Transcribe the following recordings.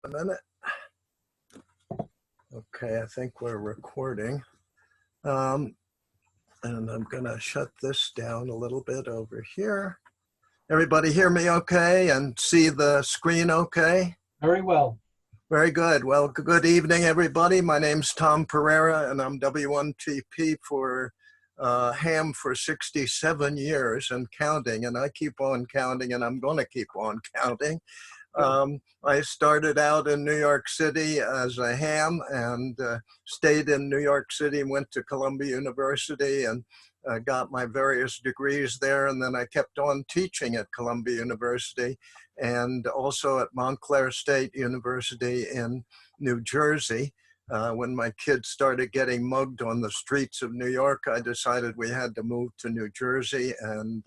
A minute. Okay, I think we're recording. And I'm gonna shut this down a little bit over here. Everybody hear me okay and see the screen okay? Very well. Very good. Well, good evening, everybody. My name's Tom Pereira, and I'm W1TP for ham for 67 years and counting, and I keep on counting, and I'm going to keep on counting. I started out in New York City as a ham and stayed in New York City, went to Columbia University and got my various degrees there. And then I kept on teaching at Columbia University and also at Montclair State University in New Jersey. When my kids started getting mugged on the streets of New York, I decided we had to move to New Jersey, and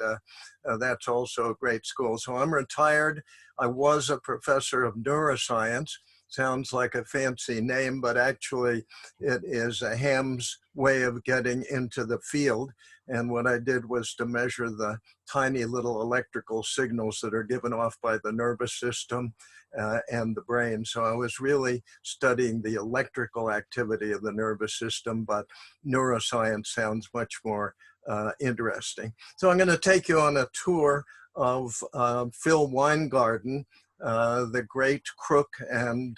that's also a great school. So I'm retired. I was a professor of neuroscience. Sounds like a fancy name, but actually it is a ham's way of getting into the field. And what I did was to measure the tiny little electrical signals that are given off by the nervous system and the brain. So I was really studying the electrical activity of the nervous system, but neuroscience sounds much more interesting. So I'm going to take you on a tour of Phil Weingarten, the great crook and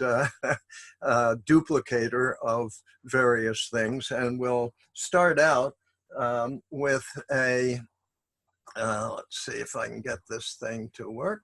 duplicator of various things. And we'll start out with a, let's see if I can get this thing to work.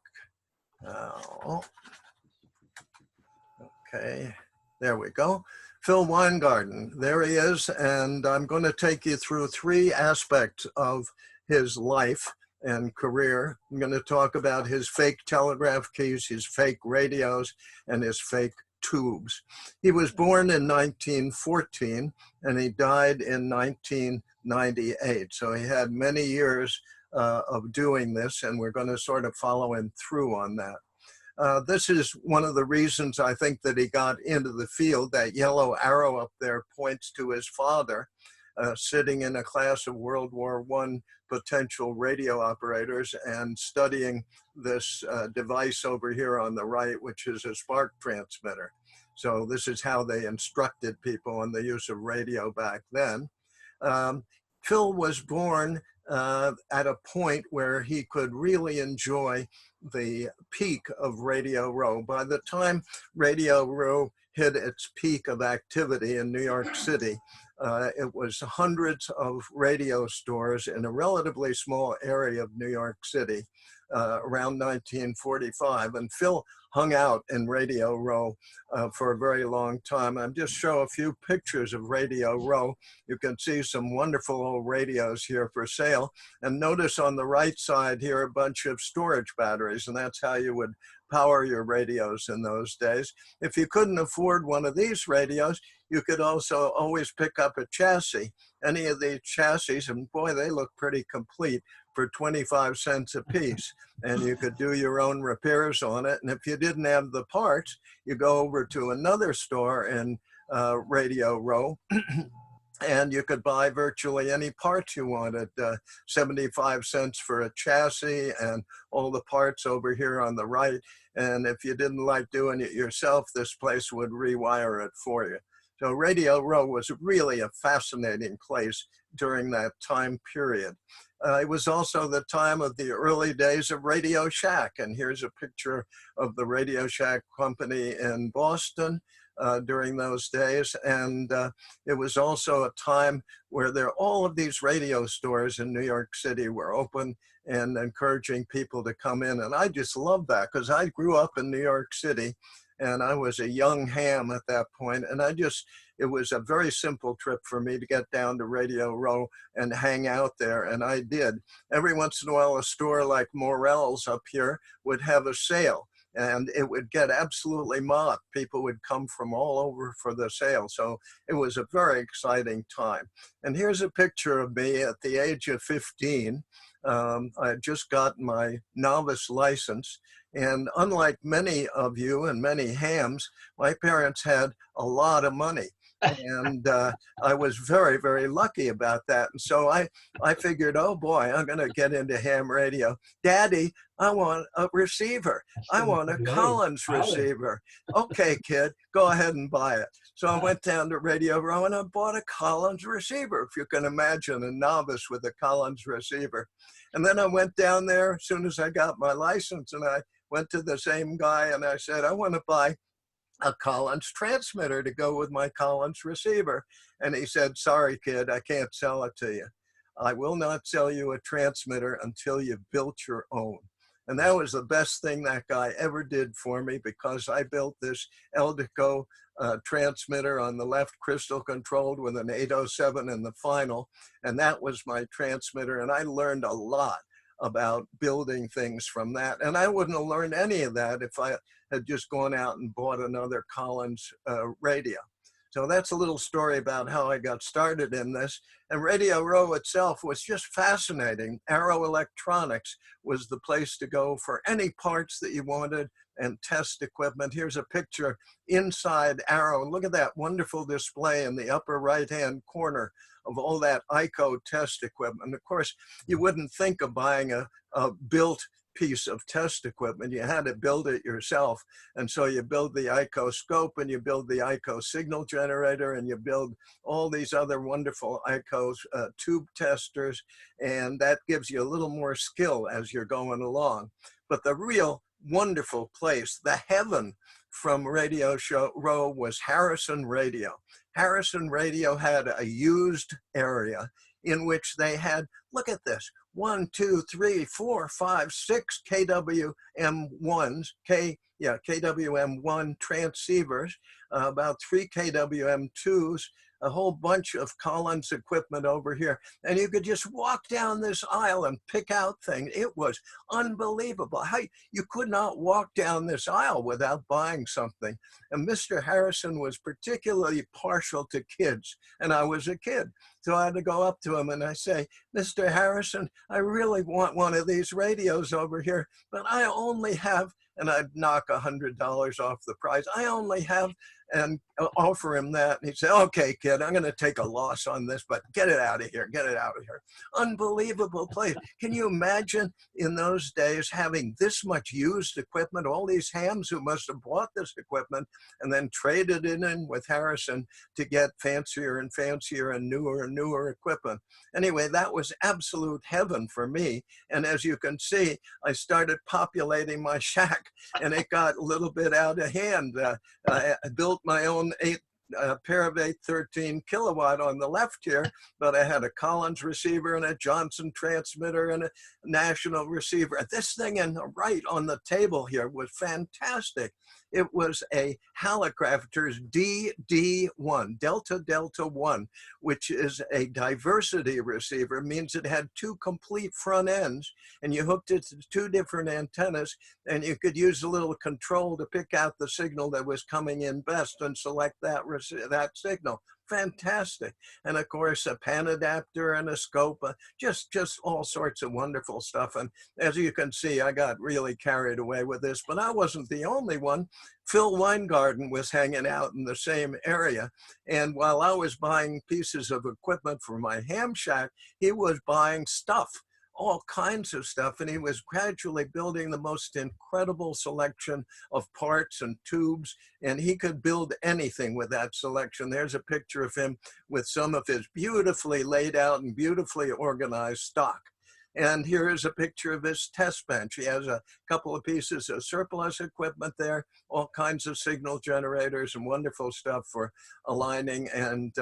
Okay, there we go. Phil Weingarten, there he is, and I'm going to take you through three aspects of his life and career. I'm going to talk about his fake telegraph keys, his fake radios, and his fake tubes. He was born in 1914 and he died in 1998. So he had many years of doing this, and we're going to sort of follow him through on that. This is one of the reasons I think that he got into the field. That yellow arrow up there points to his father sitting in a class of World War I potential radio operators and studying this device over here on the right, which is a spark transmitter. So this is how they instructed people on the use of radio back then. Phil was born at a point where he could really enjoy the peak of Radio Row. By the time Radio Row hit its peak of activity in New York City, it was hundreds of radio stores in a relatively small area of New York City around 1945. And Phil hung out in Radio Row for a very long time. I'll just show a few pictures of Radio Row. You can see some wonderful old radios here for sale. And notice on the right side here, a bunch of storage batteries, and that's how you would power your radios in those days. If you couldn't afford one of these radios, you could also always pick up a chassis. Any of these chassis, and boy, they look pretty complete, for 25 cents a piece. And you could do your own repairs on it. And if you didn't have the parts, you go over to another store in Radio Row and you could buy virtually any parts you wanted, 75 cents for a chassis and all the parts over here on the right. And if you didn't like doing it yourself, this place would rewire it for you. So Radio Row was really a fascinating place during that time period. It was also the time of the early days of Radio Shack. And here's a picture of the Radio Shack company in Boston during those days. And it was also a time where all of these radio stores in New York City were open and encouraging people to come in. And I just loved that because I grew up in New York City and I was a young ham at that point. And it was a very simple trip for me to get down to Radio Row and hang out there, and I did. Every once in a while, a store like Morrell's up here would have a sale, and it would get absolutely mobbed. People would come from all over for the sale, so it was a very exciting time. And here's a picture of me at the age of 15. I had just gotten my novice license, and unlike many of you and many hams, my parents had a lot of money. And I was very, very lucky about that. And so I figured, oh boy, I'm going to get into ham radio. Daddy, I want a receiver. I want a Collins receiver. Okay, kid, go ahead and buy it. So I went down to Radio Row and I bought a Collins receiver, if you can imagine a novice with a Collins receiver. And then I went down there as soon as I got my license, and I went to the same guy and I said, I want to buy a Collins transmitter to go with my Collins receiver. And he said, sorry, kid, I can't sell it to you. I will not sell you a transmitter until you've built your own. And that was the best thing that guy ever did for me, because I built this Eldico transmitter on the left, crystal controlled, with an 807 in the final. And that was my transmitter. And I learned a lot about building things from that. And I wouldn't have learned any of that if I had just gone out and bought another Collins radio. So that's a little story about how I got started in this. And Radio Row itself was just fascinating. Arrow Electronics was the place to go for any parts that you wanted and test equipment. Here's a picture inside Arrow. Look at that wonderful display in the upper right-hand corner of all that ICO test equipment. Of course, you wouldn't think of buying a built piece of test equipment. You had to build it yourself. And so you build the ICO scope, and you build the ICO signal generator, and you build all these other wonderful ICO tube testers. And that gives you a little more skill as you're going along. But the real wonderful place, the heaven from Radio Row, was Harrison Radio. Harrison Radio had a used area in which they had, look at this, 1, 2, 3, 4, 5, 6 KWM1s, KWM1 transceivers, about 3 KWM2s, a whole bunch of Collins equipment over here. And you could just walk down this aisle and pick out things. It was unbelievable. You could not walk down this aisle without buying something. And Mr. Harrison was particularly partial to kids, and I was a kid. So I had to go up to him and I say, Mr. Harrison, I really want one of these radios over here, but I only have, and I'd knock $100 off the price, I only have, and offer him that. And he'd say, okay, kid, I'm going to take a loss on this, but get it out of here, get it out of here. Unbelievable place. Can you imagine in those days having this much used equipment, all these hams who must have bought this equipment and then traded it in with Harrison to get fancier and fancier and newer equipment. Anyway, that was absolute heaven for me. And as you can see, I started populating my shack, and it got a little bit out of hand. I built my own pair of 813 kilowatt on the left here, but I had a Collins receiver and a Johnson transmitter and a National receiver. This thing in the right on the table here was fantastic. It was a Hallicrafters DD1, Delta 1, which is a diversity receiver. It means it had 2 complete front ends, and you hooked it to 2 different antennas, and you could use a little control to pick out the signal that was coming in best and select that signal. Fantastic. And of course, a pan adapter and a scope, just all sorts of wonderful stuff. And as you can see, I got really carried away with this, but I wasn't the only one. Phil Weingarten was hanging out in the same area. And while I was buying pieces of equipment for my ham shack, he was buying stuff, all kinds of stuff, and he was gradually building the most incredible selection of parts and tubes, and he could build anything with that selection. There's a picture of him with some of his beautifully laid out and beautifully organized stock. And here is a picture of his test bench. He has a couple of pieces of surplus equipment there, all kinds of signal generators and wonderful stuff for aligning and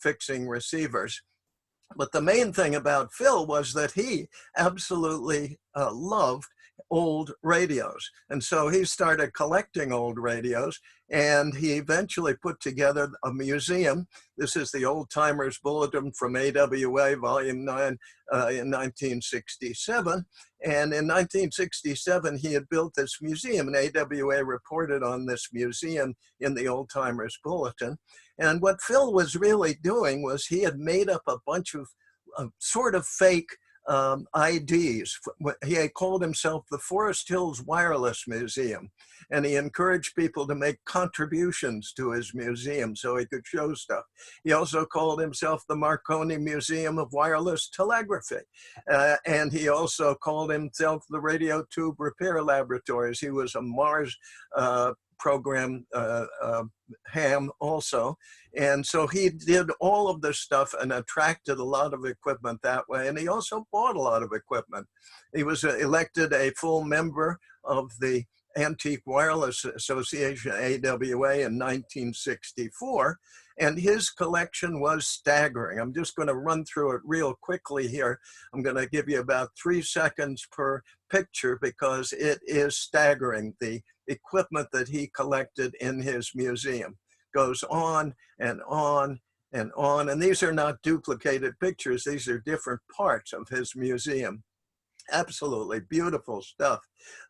fixing receivers. But the main thing about Phil was that he absolutely loved old radios. And so he started collecting old radios, and he eventually put together a museum. This is the Old Timers Bulletin from AWA, Volume 9, in 1967. And in 1967, he had built this museum, and AWA reported on this museum in the Old Timers Bulletin. And what Phil was really doing was he had made up a bunch of sort of fake IDs. He called himself the Forest Hills Wireless Museum, and he encouraged people to make contributions to his museum so he could show stuff. He also called himself the Marconi Museum of Wireless Telegraphy, and he also called himself the Radio Tube Repair Laboratories. He was a Mars program ham also. And so he did all of this stuff and attracted a lot of equipment that way. And he also bought a lot of equipment. He was elected a full member of the Antique Wireless Association, AWA, in 1964. And his collection was staggering. I'm just going to run through it real quickly here. I'm going to give you about 3 seconds per picture because it is staggering. The equipment that he collected in his museum goes on and on and on. And these are not duplicated pictures. These are different parts of his museum. Absolutely beautiful stuff.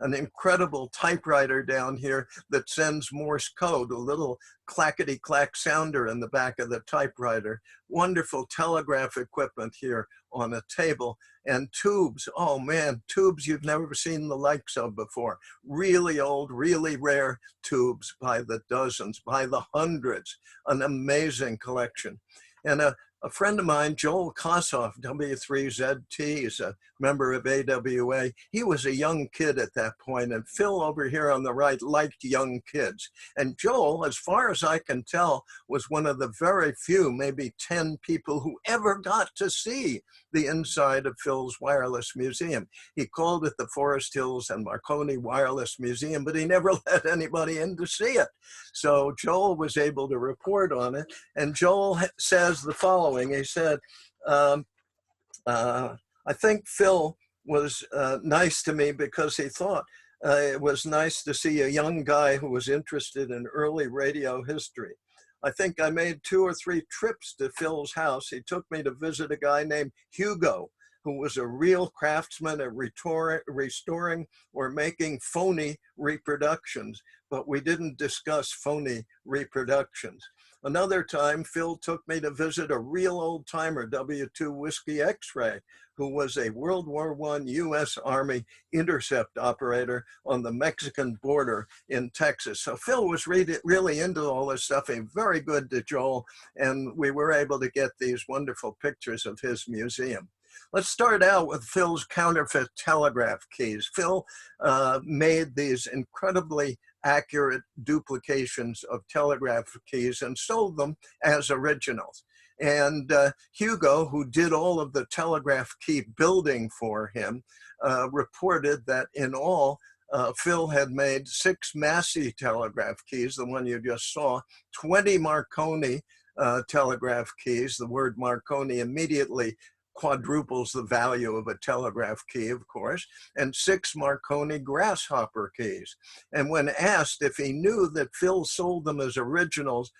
An incredible typewriter down here that sends Morse code, a little clackety-clack sounder in the back of the typewriter. Wonderful telegraph equipment here on a table. And tubes, oh man, tubes you've never seen the likes of before. Really old, really rare tubes by the dozens, by the hundreds. An amazing collection. And a friend of mine, Joel Kossoff, W3ZT, is a member of AWA. He was a young kid at that point, and Phil over here on the right liked young kids. And Joel, as far as I can tell, was one of the very few, maybe 10 people who ever got to see the inside of Phil's Wireless Museum. He called it the Forest Hills and Marconi Wireless Museum, but he never let anybody in to see it. So Joel was able to report on it, and Joel says the following. He said, I think Phil was nice to me because he thought it was nice to see a young guy who was interested in early radio history. I think I made 2 or 3 trips to Phil's house. He took me to visit a guy named Hugo, who was a real craftsman at restoring or making phony reproductions, but we didn't discuss phony reproductions. Another time, Phil took me to visit a real old timer, W2 Whiskey X-Ray, who was a World War I US Army intercept operator on the Mexican border in Texas. So Phil was really into all this stuff, and very good to Joel, and we were able to get these wonderful pictures of his museum. Let's start out with Phil's counterfeit telegraph keys. Phil made these incredibly accurate duplications of telegraph keys and sold them as originals. And Hugo, who did all of the telegraph key building for him, reported that in all, Phil had made 6 Massey telegraph keys, the one you just saw, 20 Marconi telegraph keys. The word Marconi immediately quadruples the value of a telegraph key, of course, and 6 Marconi grasshopper keys. And when asked if he knew that Phil sold them as originals,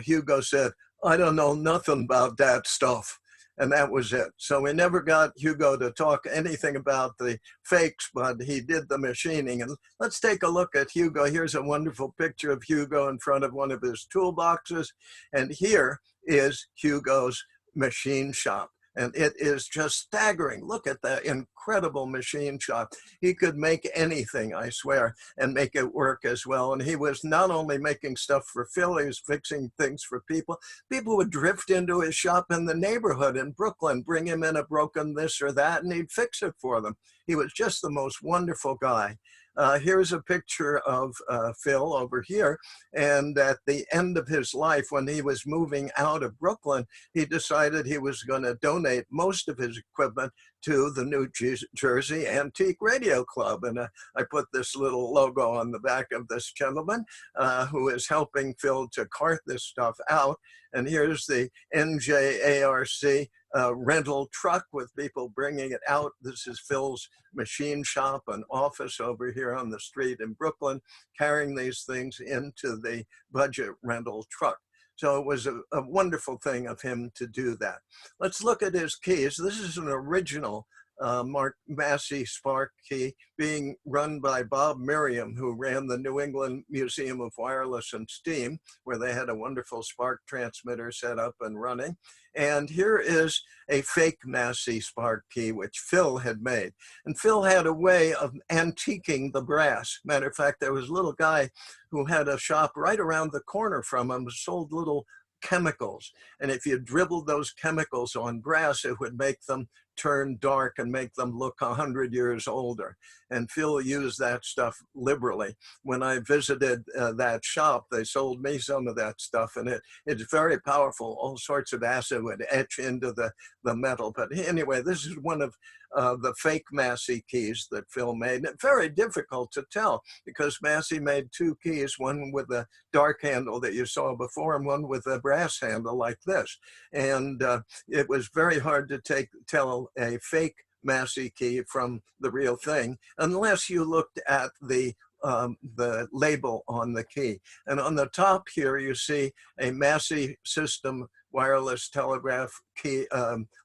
Hugo said, "I don't know nothing about that stuff." And that was it. So we never got Hugo to talk anything about the fakes, but he did the machining. And let's take a look at Hugo. Here's a wonderful picture of Hugo in front of one of his toolboxes. And here is Hugo's machine shop. And it is just staggering. Look at that incredible machine shop. He could make anything, I swear, and make it work as well. And he was not only making stuff for Phil, he was fixing things for people. People would drift into his shop in the neighborhood in Brooklyn, bring him in a broken this or that, and he'd fix it for them. He was just the most wonderful guy. Here's a picture of Phil over here. And at the end of his life, when he was moving out of Brooklyn, he decided he was going to donate most of his equipment to the New Jersey Antique Radio Club. And I put this little logo on the back of this gentleman who is helping Phil to cart this stuff out. And here's the NJARC rental truck with people bringing it out. This is Phil's machine shop and office over here on the street in Brooklyn, carrying these things into the budget rental truck. So it was a wonderful thing of him to do that. Let's look at his keys. This is an original Massey Spark key being run by Bob Merriam, who ran the New England Museum of Wireless and Steam, where they had a wonderful spark transmitter set up and running. And here is a fake Massey Spark key, which Phil had made. And Phil had a way of antiquing the brass. Matter of fact, there was a little guy who had a shop right around the corner from him, sold little chemicals. And if you dribbled those chemicals on brass, it would make them turn dark and make them look 100 years older. And Phil used that stuff liberally. When I visited that shop, they sold me some of that stuff, and it's very powerful. All sorts of acid would etch into the metal. But anyway, this is one of the fake Massey keys that Phil made. And very difficult to tell because Massey made two keys, one with a dark handle that you saw before and one with a brass handle like this. And it was very hard to tell a fake Massey key from the real thing unless you looked at the label on the key. And on the top here, you see a Massey System wireless telegraph key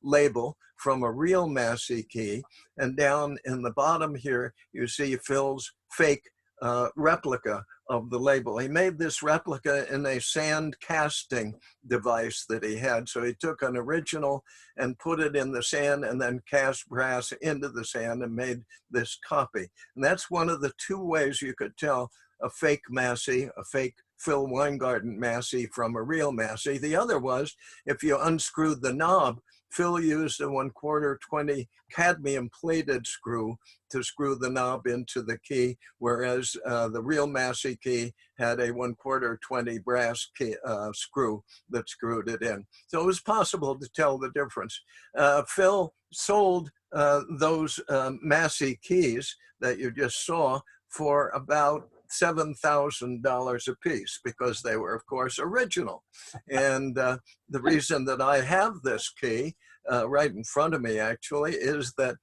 label from a real Massey key. And down in the bottom here, you see Phil's fake replica of the label. He made this replica in a sand casting device that he had. So he took an original and put it in the sand and then cast brass into the sand and made this copy. And that's one of the two ways you could tell a fake Massey, a fake Phil Weingarten Massey from a real Massey. The other was if you unscrewed the knob, Phil used a 1/4 20 cadmium plated screw to screw the knob into the key, whereas the real Massey key had a 1/4 20 brass key, screw that screwed it in. So it was possible to tell the difference. Phil sold those Massey keys that you just saw for about $7,000 a piece because they were, of course, original. And the reason that I have this key right in front of me, actually, is that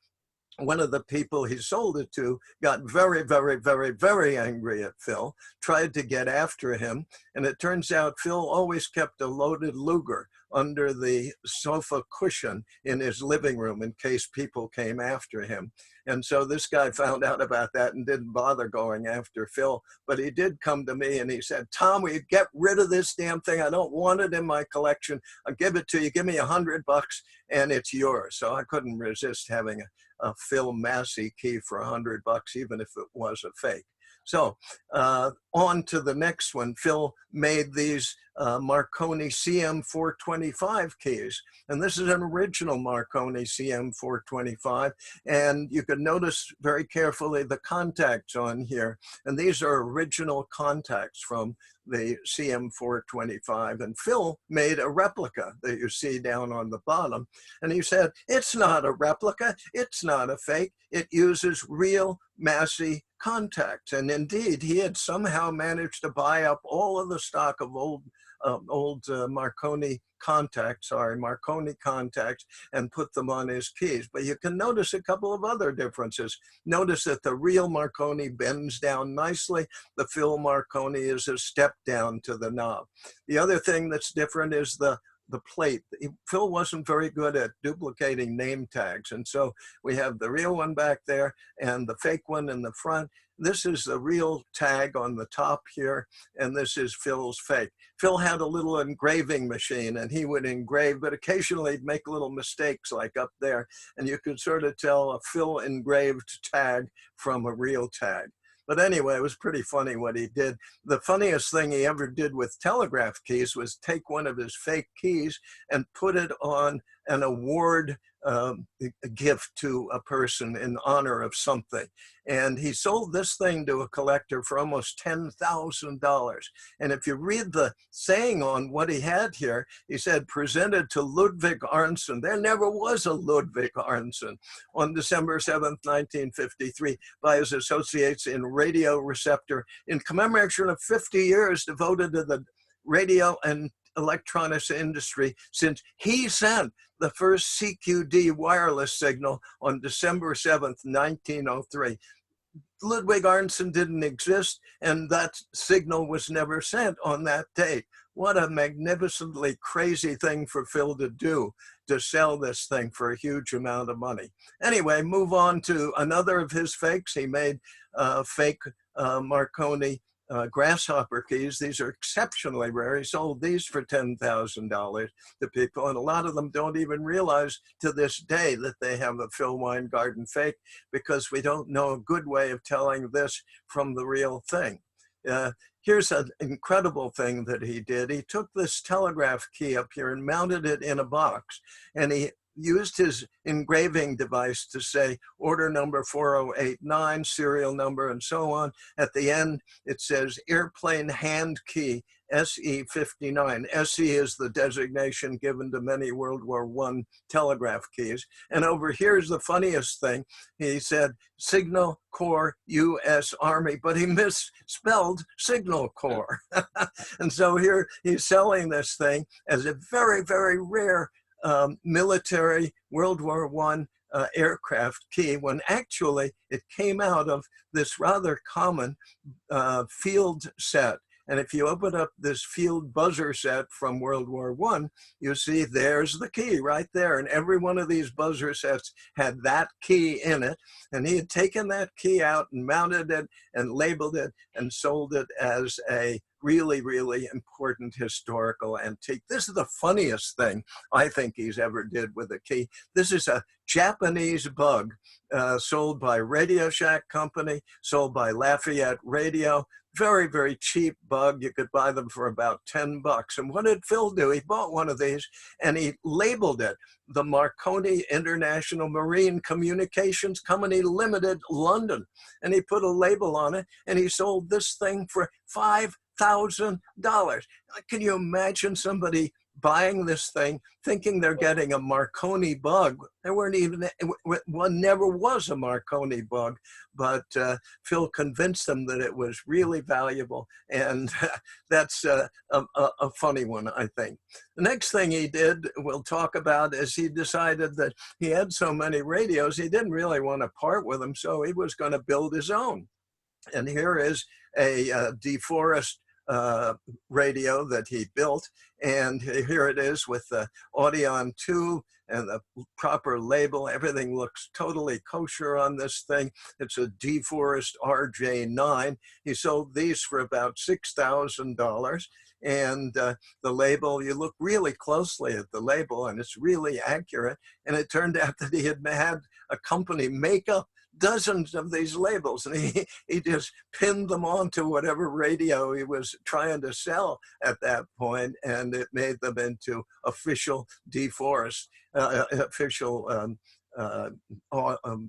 one of the people he sold it to got very, very, very, very angry at Phil, tried to get after him. And it turns out Phil always kept a loaded Luger under the sofa cushion in his living room in case people came after him. And so this guy found out about that and didn't bother going after Phil. But he did come to me and he said, "Tom, will you get rid of this damn thing? I don't want it in my collection. I'll give it to you. Give me $100 and it's yours." So I couldn't resist having a Phil Massey key for $100, even if it was a fake. So on to the next one. Phil made these Marconi CM425 keys. And this is an original Marconi CM425. And you can notice very carefully the contacts on here. And these are original contacts from the CM425. And Phil made a replica that you see down on the bottom. And he said, "It's not a replica. It's not a fake. It uses real Massey contacts." And indeed, he had somehow managed to buy up all of the stock of old Marconi contacts, and put them on his keys. But you can notice a couple of other differences. Notice that the real Marconi bends down nicely. The Phil Marconi is a step down to the knob. The other thing that's different is the plate. Phil wasn't very good at duplicating name tags. And so we have the real one back there and the fake one in the front. This is the real tag on the top here, and this is Phil's fake. Phil had a little engraving machine and he would engrave, but occasionally he'd make little mistakes like up there. And you could sort of tell a Phil engraved tag from a real tag. But anyway, it was pretty funny what he did. The funniest thing he ever did with telegraph keys was take one of his fake keys and put it on an award gift to a person in honor of something. And he sold this thing to a collector for almost $10,000. And if you read the saying on what he had here, he said, "Presented to Ludwig Arnson." There never was a Ludwig Arnson. "On December 7th, 1953, by his associates in Radio Receptor, in commemoration of 50 years devoted to the radio and electronics industry since he sent the first CQD wireless signal on December 7th, 1903. Ludwig Arnson didn't exist, and that signal was never sent on that date. What a magnificently crazy thing for Phil to do, to sell this thing for a huge amount of money. Anyway, move on to another of his fakes. He made fake Marconi grasshopper keys. These are exceptionally rare. He sold these for $10,000 to people, and a lot of them don't even realize to this day that they have a Phil Weingarten fake, because we don't know a good way of telling this from the real thing. Here's an incredible thing that he did. He took this telegraph key up here and mounted it in a box, and he used his engraving device to say order number 4089, serial number, and so on. At the end, it says airplane hand key SE59. SE is the designation given to many World War I telegraph keys. And over here's the funniest thing. He said Signal Corps U.S. Army, but he misspelled Signal Corps. And so here he's selling this thing as a very, very rare military World War I aircraft key, when actually it came out of this rather common field set. And if you open up this field buzzer set from World War I, you see there's the key right there. And every one of these buzzer sets had that key in it. And he had taken that key out and mounted it and labeled it and sold it as a really, really important historical antique. This is the funniest thing I think he's ever did with a key. This is a Japanese bug sold by Radio Shack Company, sold by Lafayette Radio. Very, very cheap bug. You could buy them for about 10 bucks. And what did Phil do? He bought one of these and he labeled it the Marconi International Marine Communications Company Limited, London. And he put a label on it and he sold this thing for $5,000. Can you imagine somebody buying this thing, thinking they're getting a Marconi bug? There weren't even, one never was a Marconi bug, but Phil convinced them that it was really valuable. And that's a funny one, I think. The next thing he did, we'll talk about, is he decided that he had so many radios, he didn't really want to part with them, so he was going to build his own. And here is a DeForest radio that he built, and here it is with the Audion 2 and the proper label. Everything looks totally kosher on this thing. It's a DeForest RJ9. He sold these for about $6,000. And the label, you look really closely at the label and it's really accurate. And it turned out that he had had a company make up dozens of these labels, and he just pinned them onto whatever radio he was trying to sell at that point, and it made them into official DeForest, official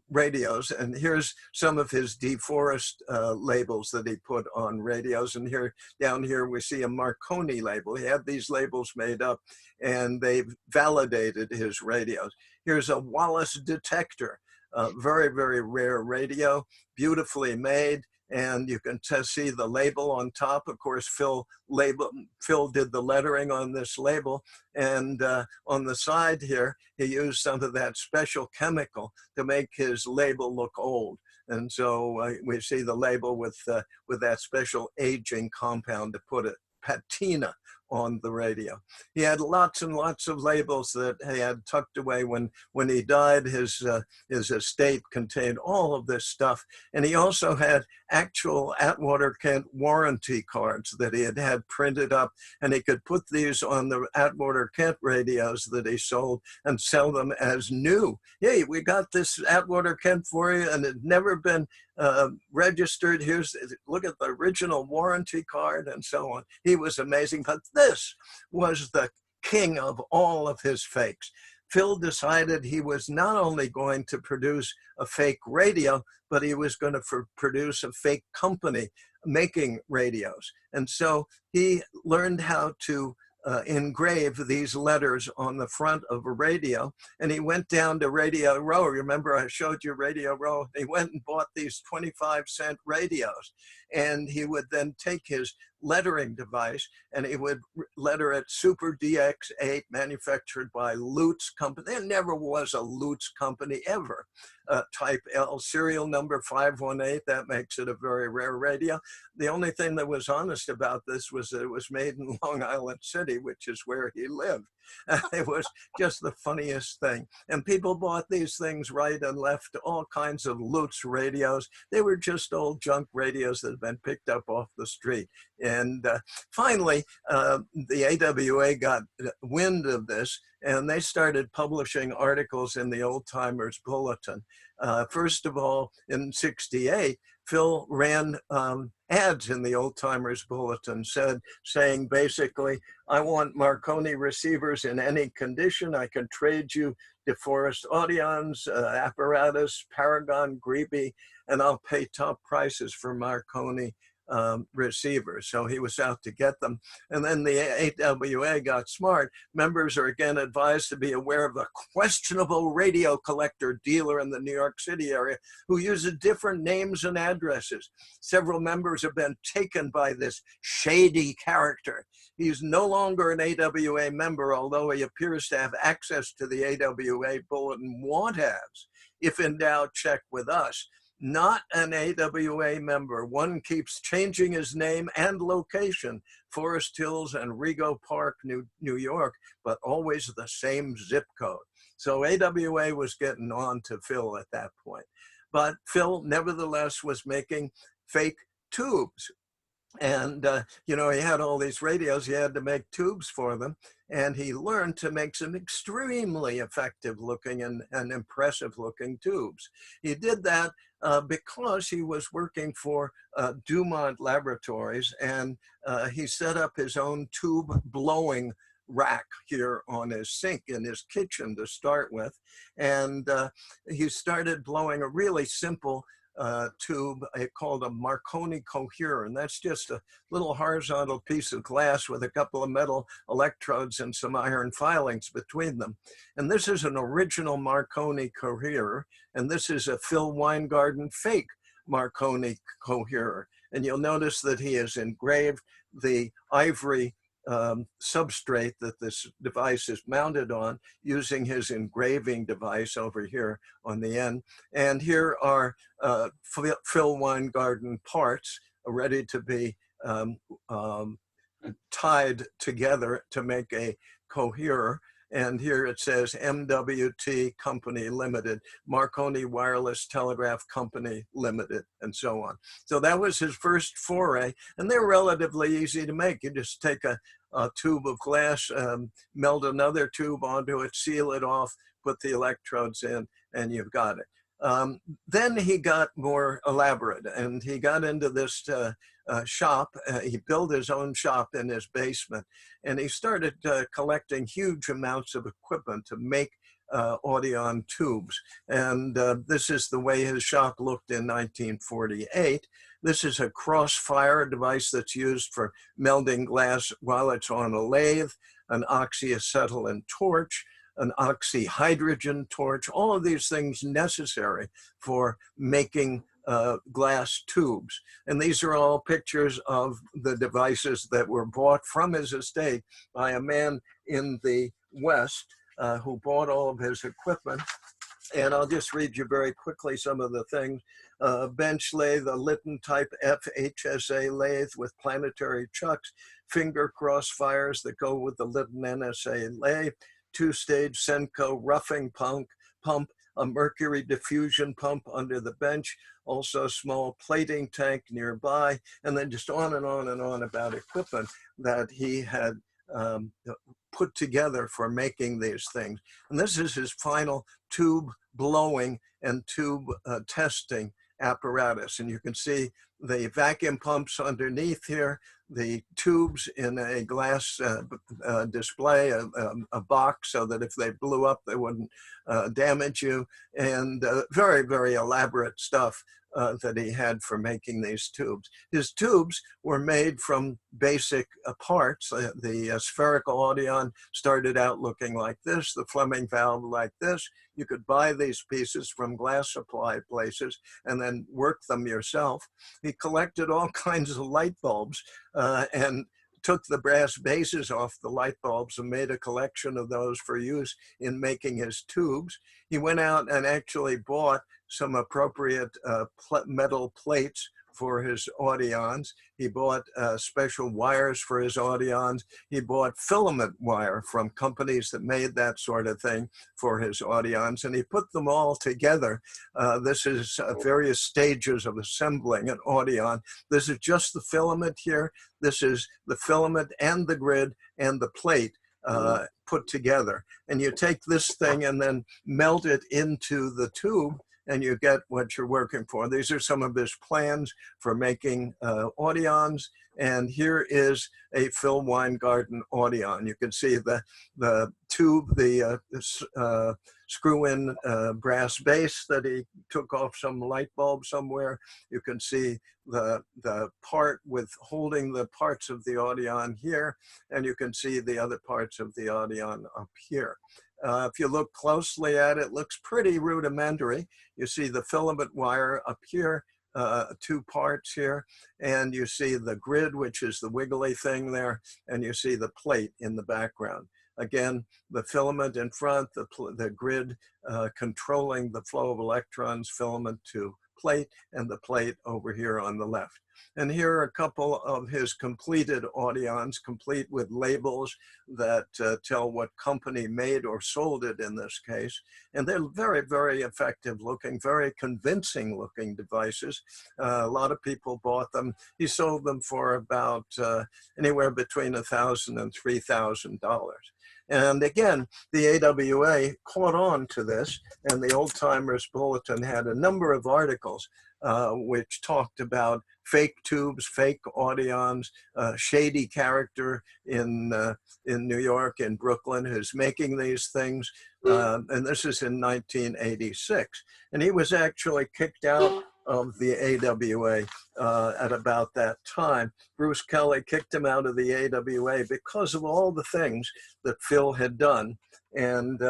radios. And here's some of his DeForest labels that he put on radios. And here, down here, we see a Marconi label. He had these labels made up, and they've validated his radios. Here's a Wallace detector. Very, very rare radio, beautifully made, and you can see the label on top. Of course, Phil did the lettering on this label, and on the side here, he used some of that special chemical to make his label look old. And so we see the label with that special aging compound to put it, patina, on the radio. He had lots and lots of labels that he had tucked away. When he died, his estate contained all of this stuff. And he also had actual Atwater Kent warranty cards that he had printed up, and he could put these on the Atwater Kent radios that he sold and sell them as new. Hey, we got this Atwater Kent for you, and it had never been registered. Look at the original warranty card and so on. He was amazing. But this was the king of all of his fakes. Phil decided he was not only going to produce a fake radio, but he was going to produce a fake company making radios. And so he learned how to engrave these letters on the front of a radio. And he went down to Radio Row. Remember, I showed you Radio Row. He went and bought these 25-cent radios. And he would then take his lettering device, and he would letter it Super DX8, manufactured by Lutz Company. There never was a Lutz Company ever. Type L, serial number 518, that makes it a very rare radio. The only thing that was honest about this was that it was made in Long Island City, which is where he lived. It was just the funniest thing. And people bought these things right and left, all kinds of Lutz radios. They were just old junk radios that had been picked up off the street. And finally, the AWA got wind of this, and they started publishing articles in the Old Timers Bulletin. First of all, in '68, Phil ran ads in the Old Timers Bulletin, saying basically, I want Marconi receivers in any condition. I can trade you DeForest Audions, apparatus, Paragon, Greeby, and I'll pay top prices for Marconi receivers. So he was out to get them. And then the AWA got smart. Members are again advised to be aware of the questionable radio collector dealer in the New York City area who uses different names and addresses. Several members have been taken by this shady character. He's no longer an AWA member, although he appears to have access to the AWA bulletin want ads. If in doubt, check with us. Not an AWA member. One keeps changing his name and location, Forest Hills and Rego Park, New York, but always the same zip code. So AWA was getting on to Phil at that point. But Phil, nevertheless, was making fake tubes. And, you know, he had all these radios, he had to make tubes for them. And he learned to make some extremely effective looking and impressive looking tubes. He did that because he was working for Dumont Laboratories, and he set up his own tube blowing rack here on his sink in his kitchen to start with. And he started blowing a really simple tube called a Marconi coherer, and that's just a little horizontal piece of glass with a couple of metal electrodes and some iron filings between them. And this is an original Marconi coherer, and this is a Phil Weingarten fake Marconi coherer. And you'll notice that he has engraved the ivory substrate that this device is mounted on using his engraving device over here on the end. And here are Phil Weingarten parts ready to be tied together to make a coherer. And here it says MWT Company Limited, Marconi Wireless Telegraph Company Limited, and so on. So that was his first foray, and they're relatively easy to make. You just take a tube of glass, meld another tube onto it, seal it off, put the electrodes in, and you've got it. Then he got more elaborate, and he got into this shop. He built his own shop in his basement, and he started collecting huge amounts of equipment to make Audion tubes. And this is the way his shop looked in 1948. This is a crossfire device that's used for melding glass while it's on a lathe, an oxyacetylene torch, an oxyhydrogen torch, all of these things necessary for making glass tubes. And these are all pictures of the devices that were bought from his estate by a man in the West who bought all of his equipment. And I'll just read you very quickly some of the things. Bench lathe, a Lytton type FHSA lathe with planetary chucks, finger crossfires that go with the Lytton NSA lathe, two-stage Senko roughing pump, a mercury diffusion pump under the bench, also a small plating tank nearby, and then just on and on and on about equipment that he had put together for making these things. And this is his final tube blowing and tube testing apparatus. And you can see the vacuum pumps underneath here, the tubes in a glass display, a box, so that if they blew up, they wouldn't damage you. And very, very elaborate stuff that he had for making these tubes. His tubes were made from basic parts. The spherical Audion started out looking like this, the Fleming valve like this. You could buy these pieces from glass supply places and then work them yourself. He collected all kinds of light bulbs and took the brass bases off the light bulbs and made a collection of those for use in making his tubes. He went out and actually bought some appropriate metal plates for his Audions. He bought special wires for his Audions. He bought filament wire from companies that made that sort of thing for his Audions, and he put them all together. This is various stages of assembling an Audion. This is just the filament here. This is the filament and the grid and the plate put together. And you take this thing and then melt it into the tube, and you get what you're working for. These are some of his plans for making Audions. And here is a Phil Weingarten Audion. You can see the tube, the screw-in brass base that he took off some light bulb somewhere. You can see the part with holding the parts of the Audion here, and you can see the other parts of the Audion up here. If you look closely at it, it looks pretty rudimentary. You see the filament wire up here, two parts here, and you see the grid, which is the wiggly thing there, and you see the plate in the background. Again, the filament in front, the grid controlling the flow of electrons, filament to plate, and the plate over here on the left. And here are a couple of his completed Audions, complete with labels that tell what company made or sold it in this case. And they're very, very effective looking, very convincing looking devices. A lot of people bought them. He sold them for about anywhere between $1,000 and $3,000. And again, the AWA caught on to this, and the Old Timers Bulletin had a number of articles which talked about fake tubes, fake Audions, shady character in New York, in Brooklyn, who's making these things. And this is in 1986. And he was actually kicked out of the AWA at about that time. Bruce Kelly kicked him out of the AWA because of all the things that Phil had done. And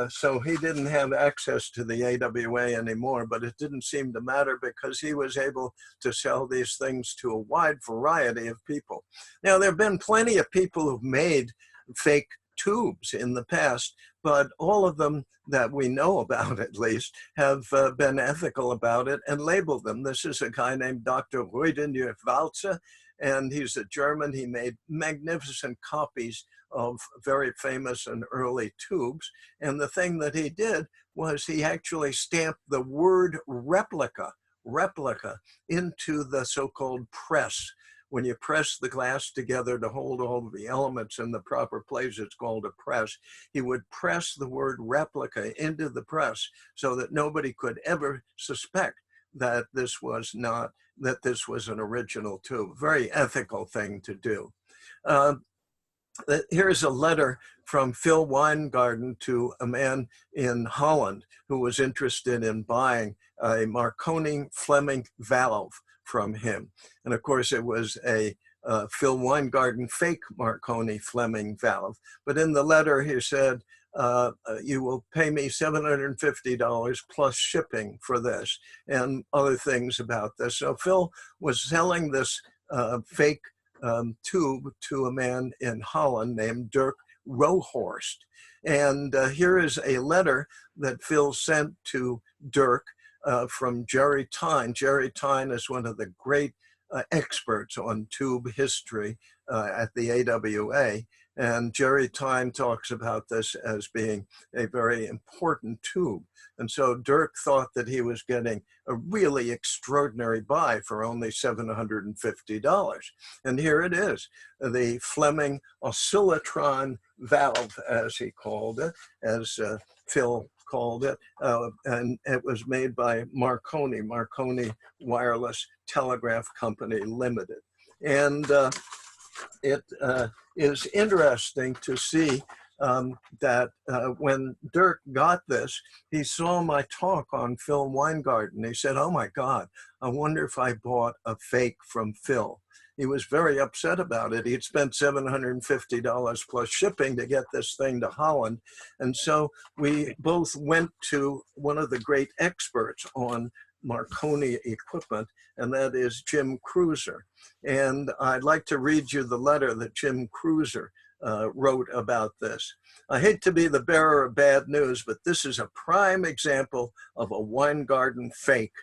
so he didn't have access to the AWA anymore, but it didn't seem to matter because he was able to sell these things to a wide variety of people. Now, there have been plenty of people who've made fake tubes in the past, but all of them that we know about, at least, have been ethical about it and labeled them. This is a guy named Dr. Rüdiger Walzer, and he's a German. He made magnificent copies of very famous and early tubes. And the thing that he did was he actually stamped the word replica into the so-called press. When you press the glass together to hold all of the elements in the proper place, it's called a press. He would press the word replica into the press so that nobody could ever suspect that this was not, that this was an original tube. Very ethical thing to do. Here's a letter from Phil Weingarten to a man in Holland who was interested in buying a Marconi Fleming valve from him. And of course, it was a Phil Weingarten fake Marconi Fleming valve. But in the letter, he said, you will pay me $750 plus shipping for this and other things about this. So Phil was selling this fake tube to a man in Holland named Dirk Rohorst. And here is a letter that Phil sent to Dirk from Jerry Tyne. Jerry Tyne is one of the great experts on tube history at the AWA. And Jerry Tyne talks about this as being a very important tube. And so Dirk thought that he was getting a really extraordinary buy for only $750. And here it is, the Fleming oscillotron valve, as he called it, as Phil called it, and it was made by Marconi Wireless Telegraph Company Limited. And it is interesting to see that when Dirk got this, he saw my talk on Phil Weingarten. He said, "Oh my God, I wonder if I bought a fake from Phil." He was very upset about it. He'd spent $750 plus shipping to get this thing to Holland. And so we both went to one of the great experts on Marconi equipment, and that is Jim Cruiser. And I'd like to read you the letter that Jim Cruiser wrote about this. "I hate to be the bearer of bad news, but this is a prime example of a Weingarten fake.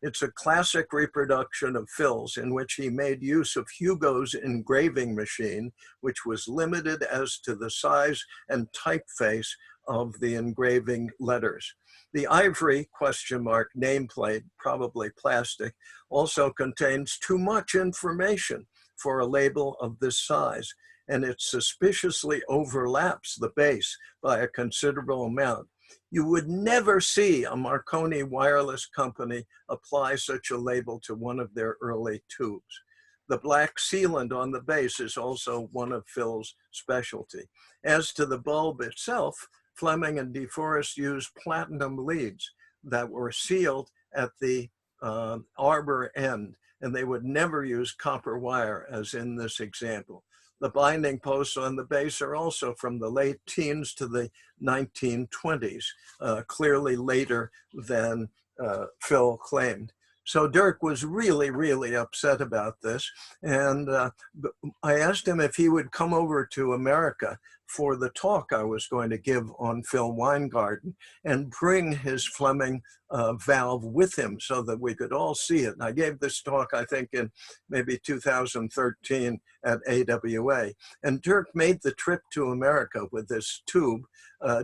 It's a classic reproduction of Phil's in which he made use of Hugo's engraving machine, which was limited as to the size and typeface of the engraving letters. The ivory nameplate, probably plastic, also contains too much information for a label of this size, and it suspiciously overlaps the base by a considerable amount. You would never see a Marconi wireless company apply such a label to one of their early tubes. The black sealant on the base is also one of Phil's specialty. As to the bulb itself, Fleming and DeForest used platinum leads that were sealed at the arbor end, and they would never use copper wire as in this example. The binding posts on the base are also from the late teens to the 1920s, clearly later than Phil claimed. So Dirk was really, really upset about this. And I asked him if he would come over to America for the talk I was going to give on Phil Weingarten and bring his Fleming valve with him so that we could all see it. And I gave this talk, I think, in maybe 2013 at AWA. And Dirk made the trip to America with this tube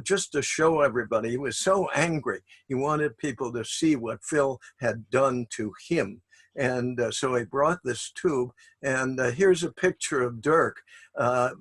just to show everybody. He was so angry. He wanted people to see what Phil had done to him. And so he brought this tube, and here's a picture of Dirk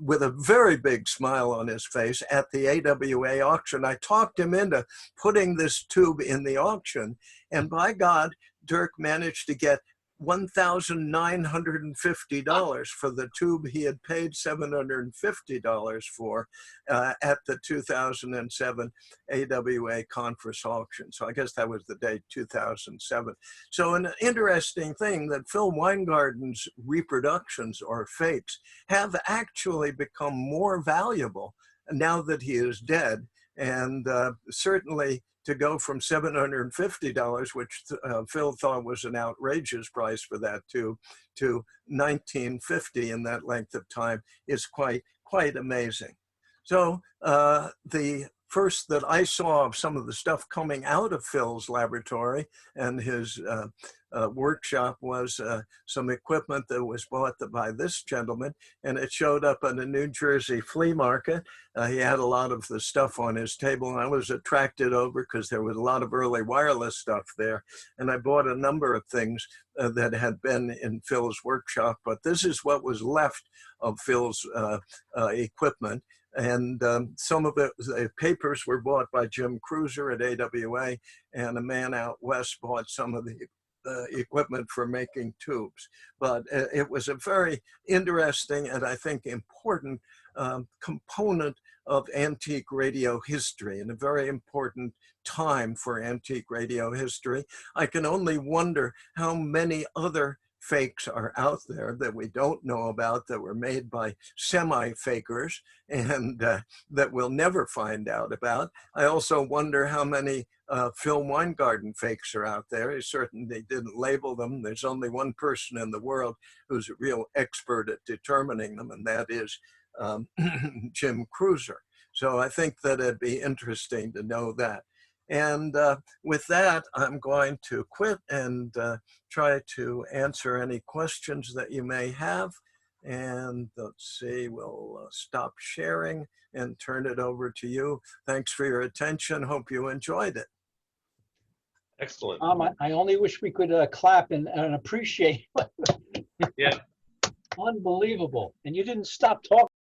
with a very big smile on his face at the AWA auction. I talked him into putting this tube in the auction, and by God, Dirk managed to get $1,950 for the tube he had paid $750 for at the 2007 AWA conference auction. So I guess that was the date, 2007. So an interesting thing that Phil Weingarten's reproductions or fakes have actually become more valuable now that he is dead. And certainly to go from $750, which Phil thought was an outrageous price for that tube, to $1,950 in that length of time is quite amazing. So the first that I saw of some of the stuff coming out of Phil's laboratory and his workshop was some equipment that was bought by this gentleman, and it showed up at a New Jersey flea market. He had a lot of the stuff on his table, and I was attracted over because there was a lot of early wireless stuff there. And I bought a number of things that had been in Phil's workshop, but this is what was left of Phil's equipment. And some of it, the papers were bought by Jim Cruiser at AWA, and a man out west bought some of the equipment for making tubes. But it was a very interesting and I think important component of antique radio history, and a very important time for antique radio history. I can only wonder how many other fakes are out there that we don't know about, that were made by semi-fakers and that we'll never find out about. I also wonder how many Phil Weingarten fakes are out there. He's certain they didn't label them. There's only one person in the world who's a real expert at determining them, and that is Jim Cruiser. So I think that it'd be interesting to know that. And with that, I'm going to quit and try to answer any questions that you may have. And let's see, we'll stop sharing and turn it over to you. Thanks for your attention. Hope you enjoyed it. Excellent. I only wish we could clap and appreciate. Yeah. Unbelievable. And you didn't stop talking.